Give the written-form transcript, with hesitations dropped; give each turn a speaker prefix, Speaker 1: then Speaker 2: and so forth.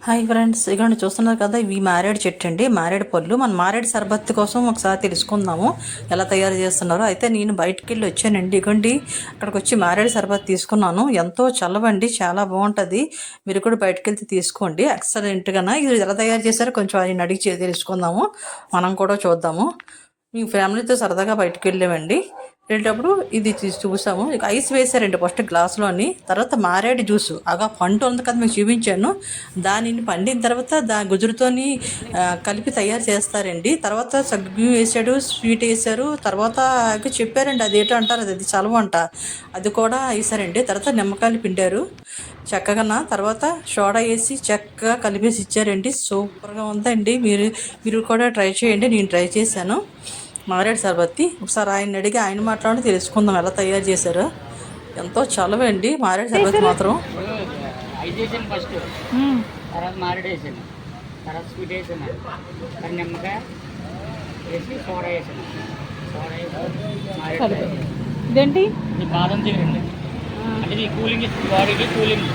Speaker 1: Hi friends, ఇక్కడ చూస్తున్నారు కదా, ఇవి మారేడు చెట్టు అండి. మారేడు పళ్ళు. మన మారేడు సర్బత్ కోసం ఒకసారి తెలుసుకుందాము ఎలా తయారు చేస్తున్నారో. అయితే నేను బయటికి వెళ్ళి వచ్చానండి. ఇగోండి అక్కడికి వచ్చి మారేడు సర్బత్ తీసుకున్నాను. ఎంతో చల్లవండి, చాలా బాగుంటుంది. మీరు కూడా బయటకు వెళ్తే తీసుకోండి. ఎక్సలెంట్గా ఇది ఎలా తయారు చేశారో కొంచెం ఆయన అడిగి తెలుసుకుందాము. మనం కూడా చూద్దాము. మీ ఫ్యామిలీతో సరదాగా బయటకు వెళ్ళామండి. వెళ్ళేటప్పుడు ఇది చూసాము. ఇక ఐస్ వేసారండి ఫస్ట్ గ్లాసులోని. తర్వాత మారేడు జ్యూసు పండు ఉంది కదా, మీకు చూపించాను. దానిని పండిన తర్వాత గుజురుతోని కలిపి తయారు చేస్తారండి. తర్వాత సగ్గు వేసాడు, స్వీట్ వేసారు. తర్వాత చెప్పారండి అది ఏంటో అంటారు, అది చలవ అంట, అది కూడా వేసారండి. తర్వాత నిమ్మకాయలు పిండారు చక్కగా. తర్వాత సోడా వేసి చక్కగా కలిపేసి ఇచ్చారండి. సూపర్గా ఉందండి. మీరు కూడా ట్రై చేయండి. నేను ట్రై చేశాను మారేడు సర్బత్తి. ఒకసారి ఆయన అడిగి ఆయన మాట్లాడి తెలుసుకుందాం ఎలా తయారు చేశారో. ఎంతో చలవండి మారేడు సర్బత్ మాత్రం.
Speaker 2: ఫస్ట్ తర్వాత మారేడు వేసాను, తర్వాత స్వీట్ వేసాను, తర్వాత నిమ్మకాయ వేసి సోడా వేసాను. సోడా వేసి మారేడు
Speaker 3: ఇదేంటి
Speaker 2: ఇది బాదం చిగురు అండి. అంటే ఇది కూలింగ్, బాడీకి కూలింగ్.